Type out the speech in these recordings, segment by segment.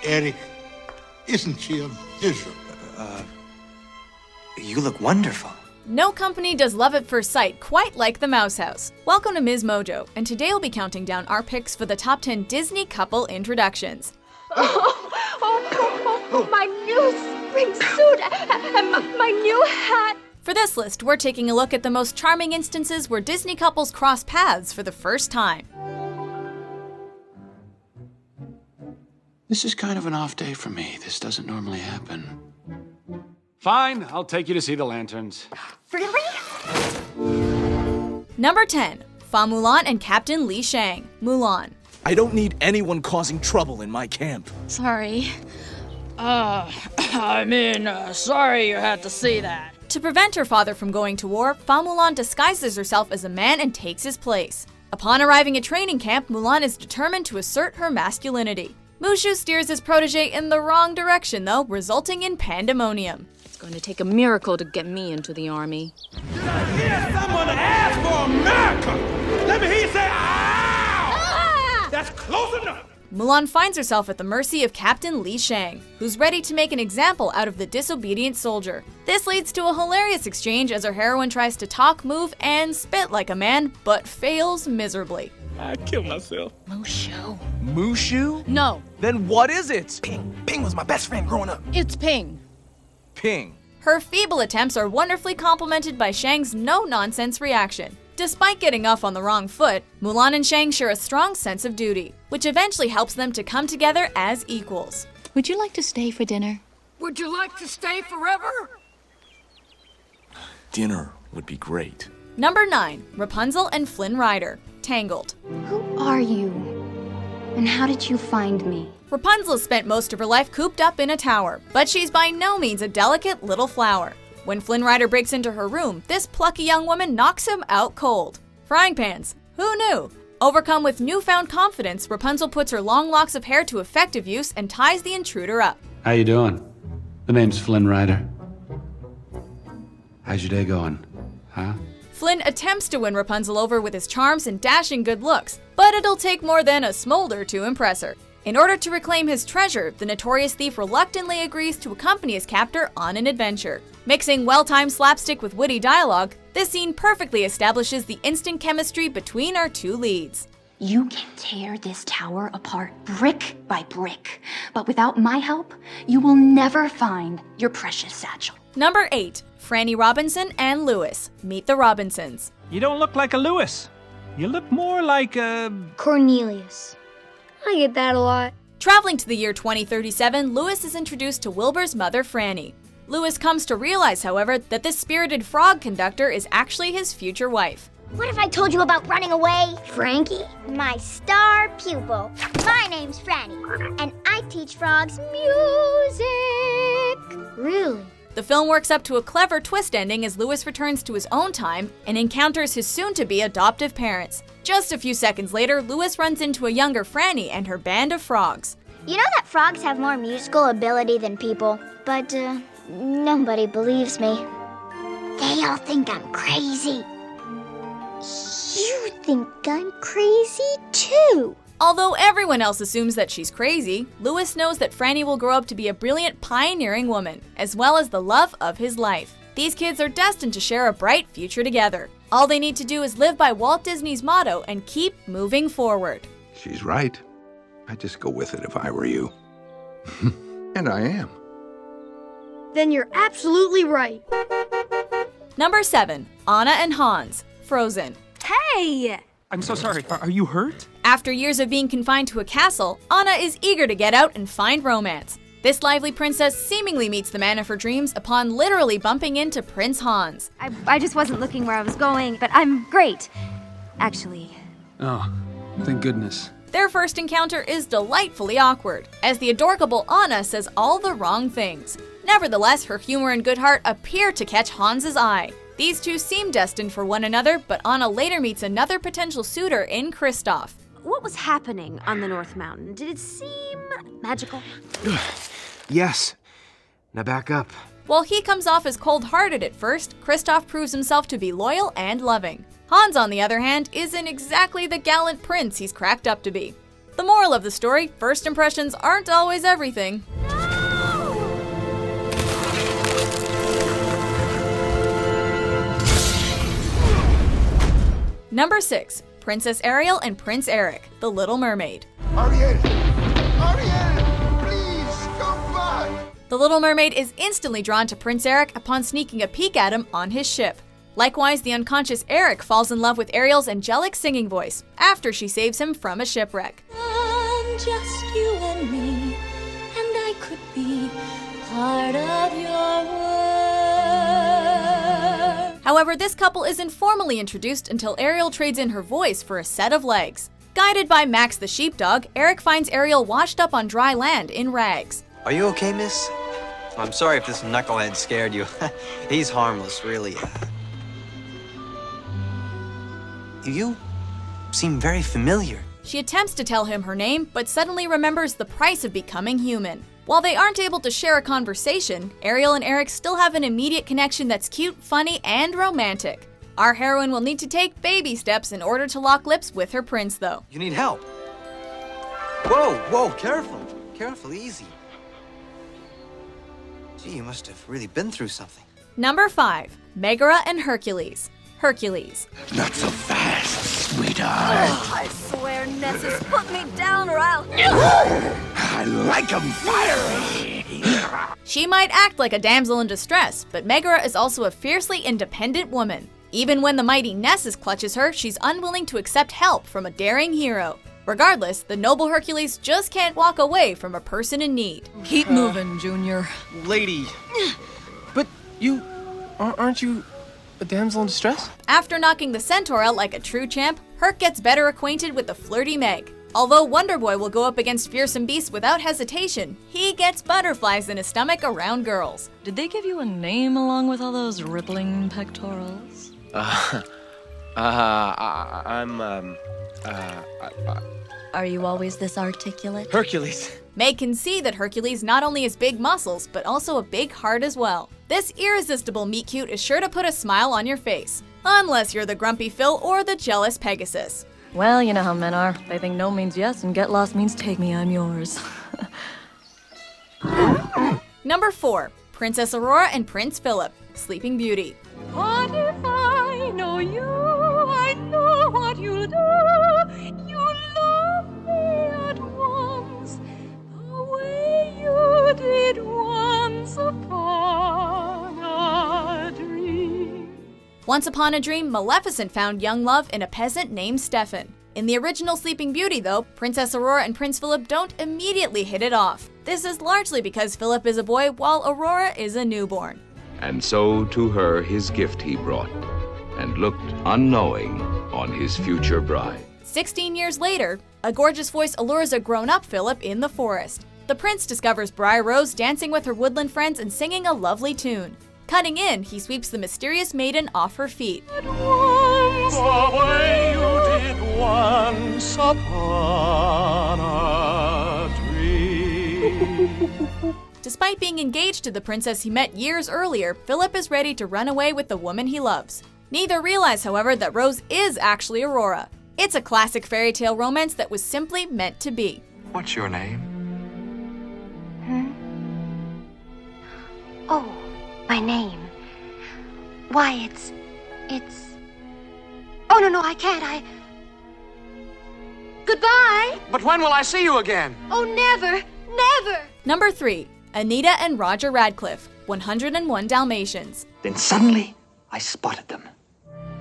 Eddie, isn't she a visual? You look wonderful. No company does love at first sight quite like the Mouse House. Welcome to MsMojo, and today we'll be counting down our picks for the top 10 Disney couple introductions. My new spring suit and my new hat. For this list, we're taking a look at the most charming instances where Disney couples cross paths for the first time. This is kind of an off day for me. This doesn't normally happen. Fine, I'll take you to see the lanterns. Really? Number 10. Mulan and Captain Li Shang. Mulan. I don't need anyone causing trouble in my camp. Sorry. Sorry you had to see that. To prevent her father from going to war, Mulan disguises herself as a man and takes his place. Upon arriving at training camp, Mulan is determined to assert her masculinity. Mushu steers his protege in the wrong direction though, resulting in pandemonium. It's going to take a miracle to get me into the army. Did I hear someone ask for America? Let me hear you say, ow! Ah! That's close enough. Mulan finds herself at the mercy of Captain Li Shang, who's ready to make an example out of the disobedient soldier. This leads to a hilarious exchange as our heroine tries to talk, move, and spit like a man, but fails miserably. I'd kill myself. Mushu. Mushu? No, Then what is it? Ping. Ping was my best friend growing up. it's Ping. Ping. Her feeble attempts are wonderfully complemented by Shang's no-nonsense reaction. Despite getting off on the wrong foot, Mulan and Shang share a strong sense of duty, which eventually helps them to come together as equals. Would you like to stay for dinner? Would you like to stay forever? Dinner would be great. Number 9. Rapunzel and Flynn Rider. Tangled. Who are you? And how did you find me? Rapunzel spent most of her life cooped up in a tower, but she's by no means a delicate little flower. When Flynn Rider breaks into her room, this plucky young woman knocks him out cold. Frying pans. Who knew? Overcome with newfound confidence, Rapunzel puts her long locks of hair to effective use and ties the intruder up. How you doing? The name's Flynn Rider. How's your day going? Huh? Flynn attempts to win Rapunzel over with his charms and dashing good looks, but it'll take more than a smolder to impress her. In order to reclaim his treasure, the notorious thief reluctantly agrees to accompany his captor on an adventure. Mixing well-timed slapstick with witty dialogue, this scene perfectly establishes the instant chemistry between our two leads. You can tear this tower apart brick by brick, but without my help, you will never find your precious satchel. Number 8. Franny Robinson and Lewis. Meet the Robinsons. You don't look like a Lewis. You look more like a... Cornelius. I get that a lot. Traveling to the year 2037, Lewis is introduced to Wilbur's mother, Franny. Lewis comes to realize, however, that this spirited frog conductor is actually his future wife. What if I told you about running away? Frankie? My star pupil. My name's Franny, and I teach frogs music. Really? The film works up to a clever twist ending as Lewis returns to his own time and encounters his soon-to-be adoptive parents. Just a few seconds later, Lewis runs into a younger Franny and her band of frogs. You know that frogs have more musical ability than people, but nobody believes me. They all think I'm crazy. You think I'm crazy too. Although everyone else assumes that she's crazy, Lewis knows that Franny will grow up to be a brilliant, pioneering woman, as well as the love of his life. These kids are destined to share a bright future together. All they need to do is live by Walt Disney's motto and keep moving forward. She's right. I'd just go with it if I were you. And I am. Then you're absolutely right. Number 7. Anna and Hans. Frozen. Hey! I'm so sorry. Are you hurt? After years of being confined to a castle, Anna is eager to get out and find romance. This lively princess seemingly meets the man of her dreams upon literally bumping into Prince Hans. I just wasn't looking where I was going, but I'm great. Actually. Oh, thank goodness. Their first encounter is delightfully awkward, as the adorable Anna says all the wrong things. Nevertheless, her humor and good heart appear to catch Hans's eye. These two seem destined for one another, but Anna later meets another potential suitor in Kristoff. What was happening on the North Mountain? Did it seem magical? Yes. Now back up. While he comes off as cold-hearted at first, Kristoff proves himself to be loyal and loving. Hans, on the other hand, isn't exactly the gallant prince he's cracked up to be. The moral of the story, first impressions aren't always everything. Number 6. Princess Ariel and Prince Eric, The Little Mermaid. Ariel! Ariel! Please, come back! The Little Mermaid is instantly drawn to Prince Eric upon sneaking a peek at him on his ship. Likewise, the unconscious Eric falls in love with Ariel's angelic singing voice after she saves him from a shipwreck. Just you and me, and I could be part of your world. However, this couple isn't formally introduced until Ariel trades in her voice for a set of legs. Guided by Max the sheepdog, Eric finds Ariel washed up on dry land in rags. Are you okay, miss? I'm sorry if this knucklehead scared you. He's harmless, really. You seem very familiar. She attempts to tell him her name, but suddenly remembers the price of becoming human. While they aren't able to share a conversation, Ariel and Eric still have an immediate connection that's cute, funny, and romantic. Our heroine will need to take baby steps in order to lock lips with her prince, though. You need help. Whoa, whoa, careful. Careful, easy. Gee, you must have really been through something. Number 5. Megara and Hercules. Hercules. Not so fast, sweetheart. Oh, I swear, Nessus, put me down or I'll... I like 'em fiery. She might act like a damsel in distress, but Megara is also a fiercely independent woman. Even when the mighty Nessus clutches her, she's unwilling to accept help from a daring hero. Regardless, the noble Hercules just can't walk away from a person in need. Keep moving, Junior. Lady. But aren't you a damsel in distress? After knocking the centaur out like a true champ, Herc gets better acquainted with the flirty Meg. Although Wonder Boy will go up against fearsome beasts without hesitation, he gets butterflies in his stomach around girls. Did they give you a name along with all those rippling pectorals? Are you always this articulate? Hercules. Meg can see that Hercules not only has big muscles, but also a big heart as well. This irresistible meet-cute is sure to put a smile on your face. Unless you're the grumpy Phil or the jealous Pegasus. Well, you know how men are. They think no means yes and get lost means take me, I'm yours. Number 4. Princess Aurora and Prince Phillip, Sleeping Beauty. What if I know you? I know what you'll do. You love me at once, the way you did once upon a dream. Once upon a dream, Maleficent found young love in a peasant named Stefan. In the original Sleeping Beauty, though, Princess Aurora and Prince Phillip don't immediately hit it off. This is largely because Phillip is a boy while Aurora is a newborn. And so to her his gift he brought, and looked unknowing on his future bride. 16 years later, a gorgeous voice allures a grown-up Phillip in the forest. The prince discovers Briar Rose dancing with her woodland friends and singing a lovely tune. Cutting in, he sweeps the mysterious maiden off her feet. The way you did once upon a dream. Despite being engaged to the princess he met years earlier, Phillip is ready to run away with the woman he loves. Neither realize, however, that Rose is actually Aurora. It's a classic fairy tale romance that was simply meant to be. What's your name? Oh, my name. Why, it's... Oh, no, I can't, Goodbye! But when will I see you again? Oh, never! Number 3. Anita and Roger Radcliffe, 101 Dalmatians. Then suddenly, I spotted them.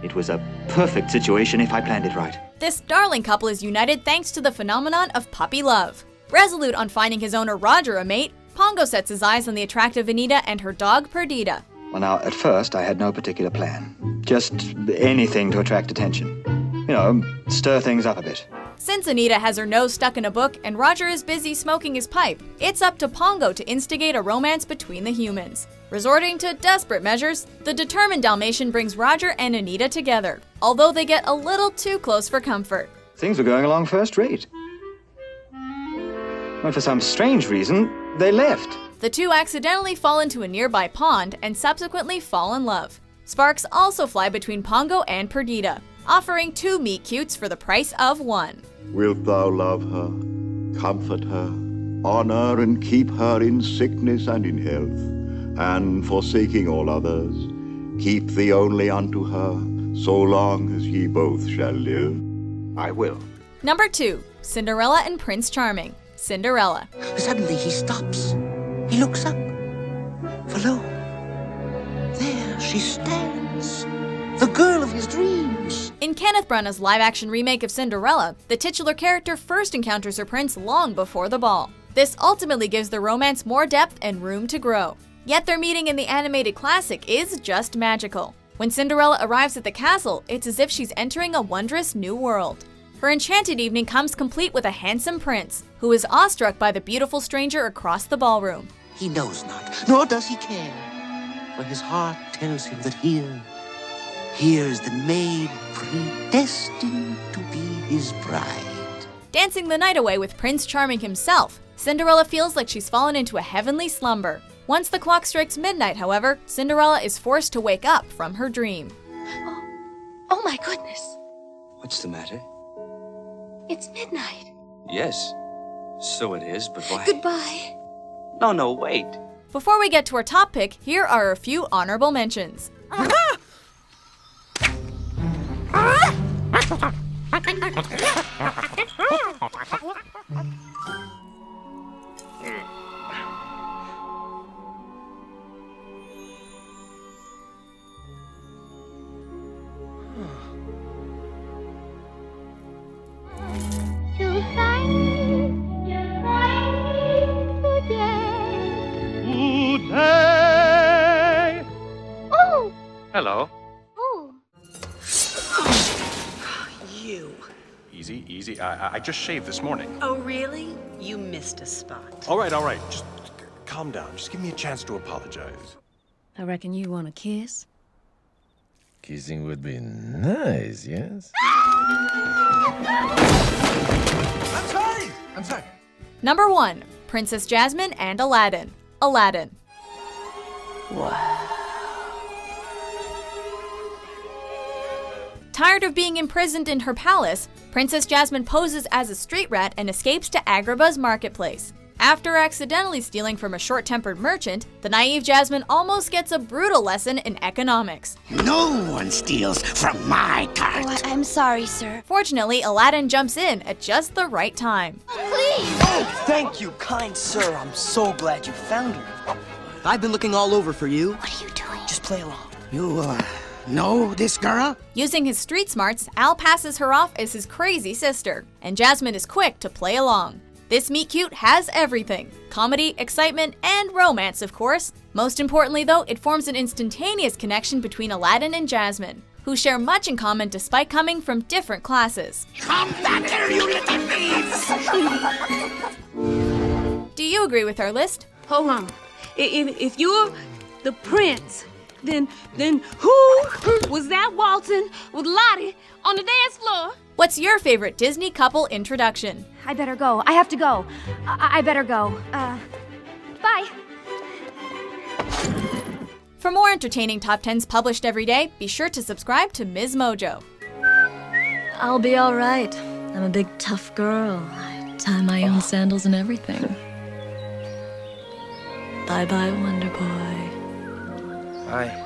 It was a perfect situation if I planned it right. This darling couple is united thanks to the phenomenon of puppy love. Resolute on finding his owner Roger a mate, Pongo sets his eyes on the attractive Anita and her dog Perdita. Well, now, at first, I had no particular plan. Just anything to attract attention. You know, stir things up a bit. Since Anita has her nose stuck in a book and Roger is busy smoking his pipe, it's up to Pongo to instigate a romance between the humans. Resorting to desperate measures, the determined Dalmatian brings Roger and Anita together, although they get a little too close for comfort. Things were going along first rate. When for some strange reason, they left. The two accidentally fall into a nearby pond and subsequently fall in love. Sparks also fly between Pongo and Perdita. offering 2 meet-cutes for the price of 1. Wilt thou love her, comfort her, honor and keep her in sickness and in health, and forsaking all others, keep thee only unto her, so long as ye both shall live? I will. Number 2, Cinderella and Prince Charming. Cinderella. Suddenly he stops. He looks up. For lo, there she stands, the girl of his dreams. In Kenneth Branagh's live-action remake of Cinderella, the titular character first encounters her prince long before the ball. This ultimately gives the romance more depth and room to grow. Yet their meeting in the animated classic is just magical. When Cinderella arrives at the castle, it's as if she's entering a wondrous new world. Her enchanted evening comes complete with a handsome prince, who is awestruck by the beautiful stranger across the ballroom. He knows not, nor does he care, for his heart tells him that here's the maid predestined to be his bride. Dancing the night away with Prince Charming himself, Cinderella feels like she's fallen into a heavenly slumber. Once the clock strikes midnight, however, Cinderella is forced to wake up from her dream. Oh my goodness. What's the matter? It's midnight. Yes, so it is, but why? Goodbye. No, wait. Before we get to our top pick, here are a few honorable mentions. Hello. Oh. You. Easy. I just shaved this morning. Oh, really? You missed a spot. All right. Just calm down. Just give me a chance to apologize. I reckon you want a kiss? Kissing would be nice, yes? I'm sorry. Number 1, Princess Jasmine and Aladdin. Aladdin. Wow. Tired of being imprisoned in her palace, Princess Jasmine poses as a street rat and escapes to Agrabah's marketplace. After accidentally stealing from a short-tempered merchant, the naive Jasmine almost gets a brutal lesson in economics. No one steals from my cart. Oh, I'm sorry, sir. Fortunately, Aladdin jumps in at just the right time. Please! Oh, thank you, kind sir. I'm so glad you found her. I've been looking all over for you. What are you doing? Just play along. You, know this girl? Using his street smarts, Al passes her off as his crazy sister, and Jasmine is quick to play along. This meet-cute has everything: comedy, excitement, and romance, of course. Most importantly, though, it forms an instantaneous connection between Aladdin and Jasmine, who share much in common despite coming from different classes. Come back here, you little thieves! Do you agree with our list? Hold on. If you're the prince, then who was that waltzing with Lottie on the dance floor? What's your favorite Disney couple introduction? I better go. I have to go. I better go. Bye. For more entertaining top 10s published every day, be sure to subscribe to MsMojo. I'll be all right. I'm a big tough girl. I tie my own sandals and everything. Bye-bye, Wonder Boy. Bye.